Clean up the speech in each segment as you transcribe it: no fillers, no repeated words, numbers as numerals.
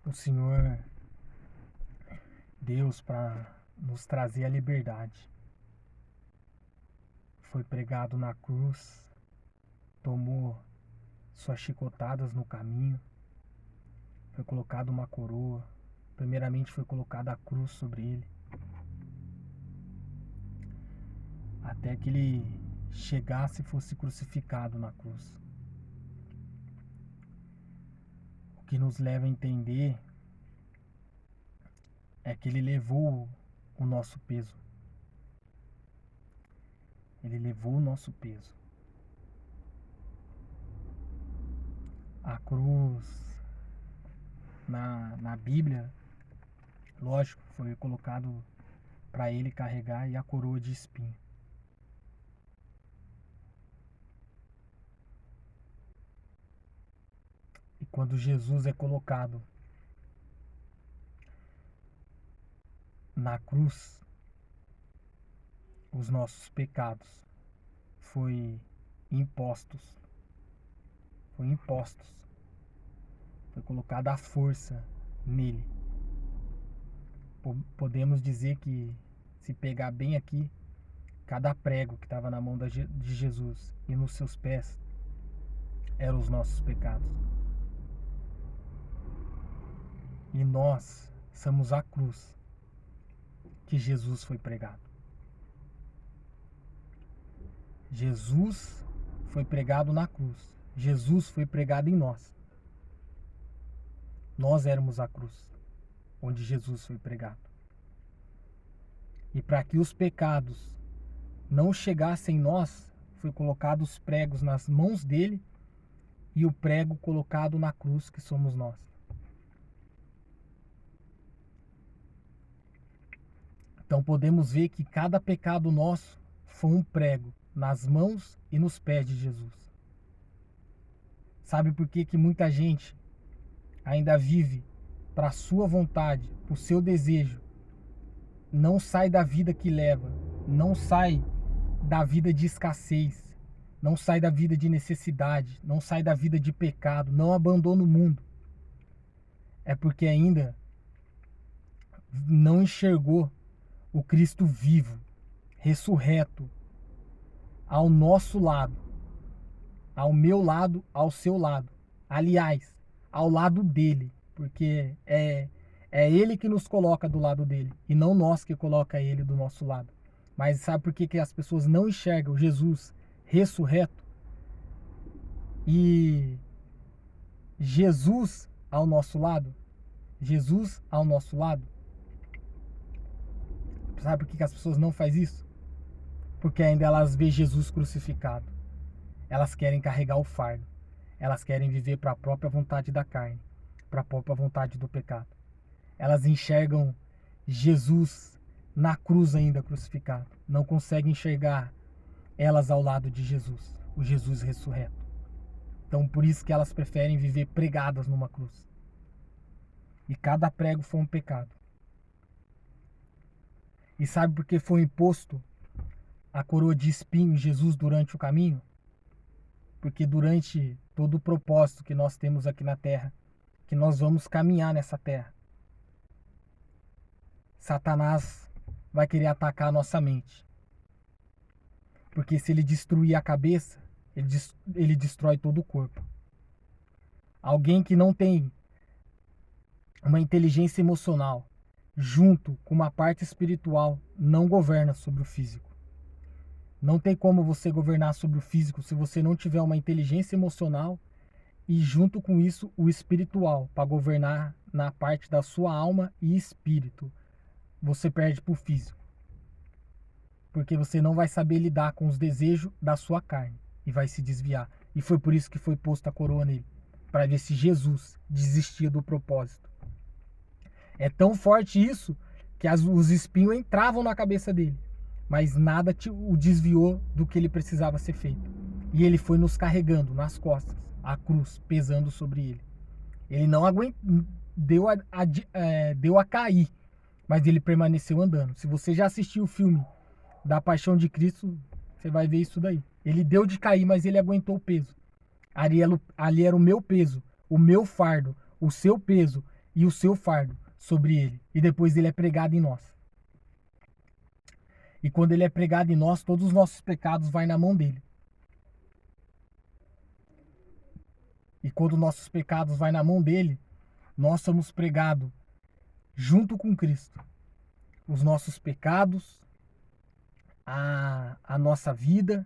o Senhor Deus para nos trazer a liberdade. Foi pregado na cruz, tomou suas chicotadas no caminho, foi colocada uma coroa, primeiramente foi colocada a cruz sobre ele, até que ele chegasse e fosse crucificado na cruz. O que nos leva a entender é que ele levou o nosso peso. Ele levou o nosso peso. A cruz na Bíblia, lógico, foi colocado para ele carregar, e a coroa de espinho. E quando Jesus é colocado na cruz, os nossos pecados foi impostos. Foi impostos. Foi colocada a força nele. Podemos dizer que, se pegar bem aqui, cada prego que estava na mão de Jesus e nos seus pés eram os nossos pecados. E nós somos a cruz que Jesus foi pregado. Jesus foi pregado na cruz. Jesus foi pregado em nós. Nós éramos a cruz onde Jesus foi pregado. E para que os pecados não chegassem em nós, foi colocado os pregos nas mãos dele e o prego colocado na cruz, que somos nós. Então podemos ver que cada pecado nosso foi um prego nas mãos e nos pés de Jesus. Sabe por que muita gente ainda vive para a sua vontade, para o seu desejo, não sai da vida que leva, não sai da vida de escassez, não sai da vida de necessidade, não sai da vida de pecado, não abandona o mundo? É porque ainda não enxergou o Cristo vivo, ressurreto, ao nosso lado, ao meu lado, ao seu lado. Aliás, ao lado dele, porque é ele que nos coloca do lado dele e não nós que coloca ele do nosso lado. Mas sabe por que as pessoas não enxergam Jesus ressurreto e Jesus ao nosso lado? Jesus ao nosso lado. Sabe por que as pessoas não fazem isso? Porque ainda elas veem Jesus crucificado. Elas querem carregar o fardo. Elas querem viver para a própria vontade da carne, para a própria vontade do pecado. Elas enxergam Jesus na cruz ainda crucificado. Não conseguem enxergar elas ao lado de Jesus, o Jesus ressurreto. Então por isso que elas preferem viver pregadas numa cruz. E cada prego foi um pecado. E sabe por que foi imposto a coroa de espinho em Jesus durante o caminho? Porque durante todo o propósito que nós temos aqui na terra, que nós vamos caminhar nessa terra, Satanás vai querer atacar a nossa mente. Porque se ele destruir a cabeça, ele destrói todo o corpo. Alguém que não tem uma inteligência emocional junto com uma parte espiritual não governa sobre o físico. Não tem como você governar sobre o físico se você não tiver uma inteligência emocional e junto com isso o espiritual, para governar na parte da sua alma e espírito. Você perde para o físico. Porque você não vai saber lidar com os desejos da sua carne e vai se desviar. E foi por isso que foi posta a coroa nele, para ver se Jesus desistia do propósito. É tão forte isso que os espinhos entravam na cabeça dele, mas nada o desviou do que ele precisava ser feito. E ele foi nos carregando nas costas, a cruz pesando sobre ele. Ele não aguentou, deu a cair, mas ele permaneceu andando. Se você já assistiu o filme da Paixão de Cristo, você vai ver isso daí. Ele deu de cair, mas ele aguentou o peso. Ali era o meu peso, o meu fardo, o seu peso e o seu fardo sobre ele, e depois ele é pregado em nós. E quando ele é pregado em nós, todos os nossos pecados vão na mão dele. E quando nossos pecados vão na mão dele, nós somos pregados junto com Cristo. Os nossos pecados, a nossa vida,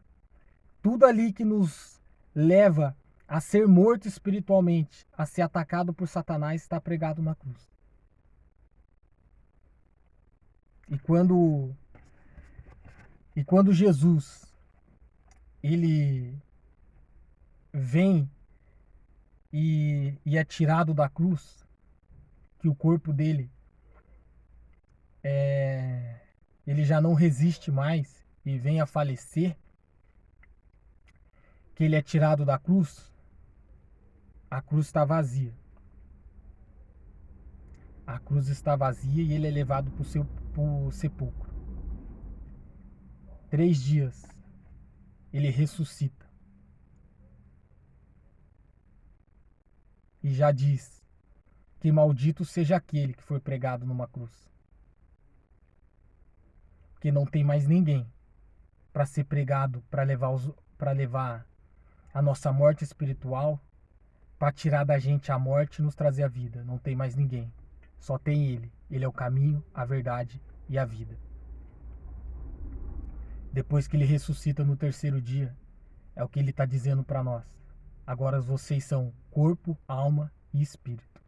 tudo ali que nos leva a ser morto espiritualmente, a ser atacado por Satanás, está pregado na cruz. E quando Jesus ele vem e é tirado da cruz, que o corpo dele ele já não resiste mais e vem a falecer, que ele é tirado da cruz, a cruz está vazia. A cruz está vazia e ele é levado para o sepulcro. 3 dias ele ressuscita. E já diz que maldito seja aquele que foi pregado numa cruz. Porque não tem mais ninguém para ser pregado, para levar a nossa morte espiritual, para tirar da gente a morte e nos trazer a vida. Não tem mais ninguém. Só tem ele. Ele é o caminho, a verdade e a vida. Depois que ele ressuscita no 3º dia, é o que ele está dizendo para nós. Agora vocês são corpo, alma e espírito.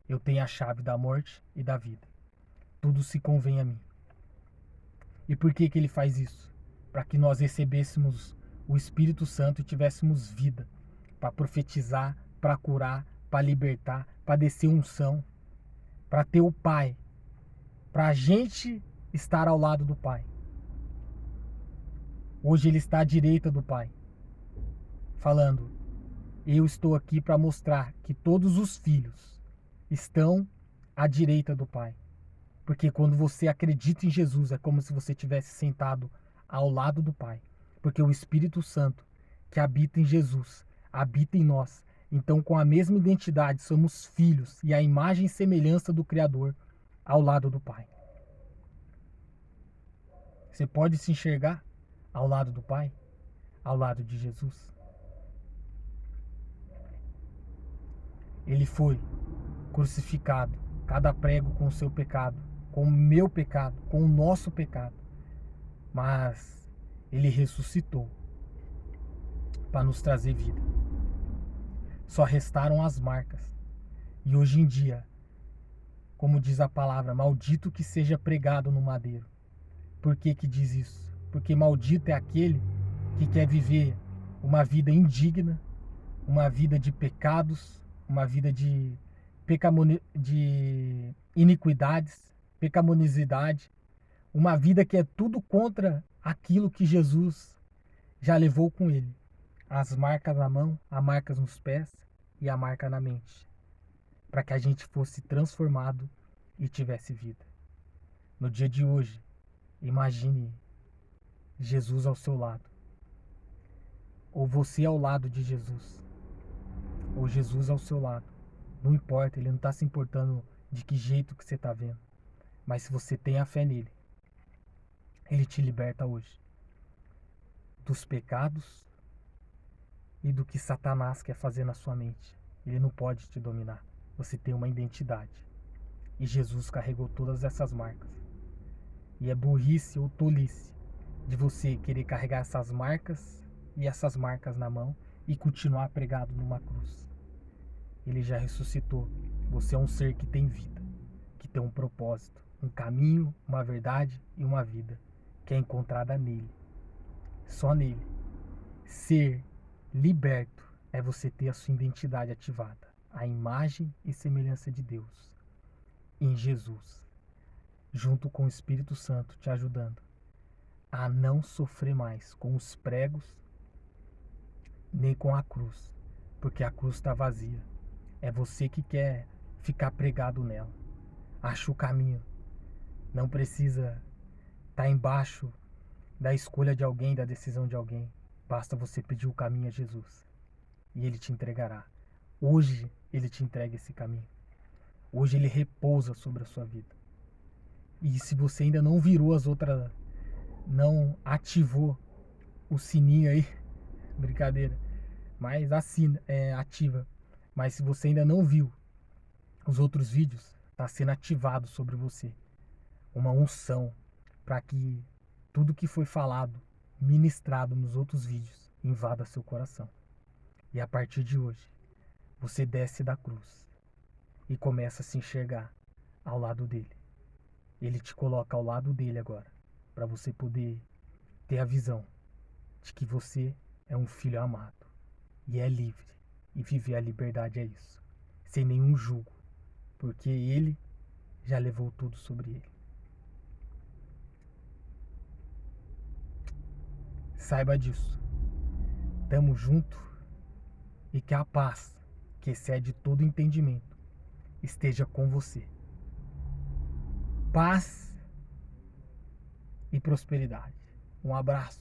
Eu tenho a chave da morte e da vida. Tudo se convém a mim. E por que ele faz isso? Para que nós recebêssemos o Espírito Santo e tivéssemos vida. Para profetizar, para curar, para libertar, para descer unção. Para ter o Pai. Para a gente estar ao lado do Pai. Hoje ele está à direita do Pai. Falando, eu estou aqui para mostrar que todos os filhos estão à direita do Pai. Porque quando você acredita em Jesus, é como se você estivesse sentado ao lado do Pai. Porque o Espírito Santo, que habita em Jesus, habita em nós. Então, com a mesma identidade, somos filhos e a imagem e semelhança do Criador ao lado do Pai. Você pode se enxergar ao lado do Pai? Ao lado de Jesus? Ele foi crucificado, cada prego com o seu pecado, com o meu pecado, com o nosso pecado. Mas ele ressuscitou para nos trazer vida. Só restaram as marcas. E hoje em dia, como diz a palavra, maldito que seja pregado no madeiro. Por que diz isso? Porque maldito é aquele que quer viver uma vida indigna, uma vida de pecados, uma vida de iniquidades, pecaminosidade, uma vida que é tudo contra aquilo que Jesus já levou com ele. As marcas na mão, as marcas nos pés e a marca na mente. Para que a gente fosse transformado e tivesse vida. No dia de hoje, imagine Jesus ao seu lado. Ou você ao lado de Jesus. Ou Jesus ao seu lado. Não importa, ele não está se importando de que jeito que você está vendo. Mas se você tem a fé nele, ele te liberta hoje. Dos pecados e do que Satanás quer fazer na sua mente. Ele não pode te dominar. Você tem uma identidade. E Jesus carregou todas essas marcas. E é burrice ou tolice de você querer carregar essas marcas e essas marcas na mão e continuar pregado numa cruz. Ele já ressuscitou. Você é um ser que tem vida, que tem um propósito, um caminho, uma verdade e uma vida que é encontrada nele. Só nele. Ser liberto é você ter a sua identidade ativada, a imagem e semelhança de Deus em Jesus, junto com o Espírito Santo te ajudando a não sofrer mais com os pregos nem com a cruz, porque a cruz está vazia. É você que quer ficar pregado nela. Acha o caminho. Não precisa estar embaixo da escolha de alguém, da decisão de alguém. Basta você pedir o caminho a Jesus e ele te entregará. Hoje ele te entrega esse caminho. Hoje ele repousa sobre a sua vida. E se você ainda não virou as outras, não ativou o sininho aí, brincadeira, mas assina, ativa. Mas se você ainda não viu os outros vídeos, está sendo ativado sobre você uma unção para que tudo que foi falado, ministrado nos outros vídeos, invada seu coração. E a partir de hoje, você desce da cruz e começa a se enxergar ao lado dele. Ele te coloca ao lado dele agora, para você poder ter a visão de que você é um filho amado e é livre. E viver a liberdade é isso, sem nenhum jugo, porque ele já levou tudo sobre ele. Saiba disso. Tamo junto e que a paz, que excede todo entendimento, esteja com você. Paz e prosperidade. Um abraço.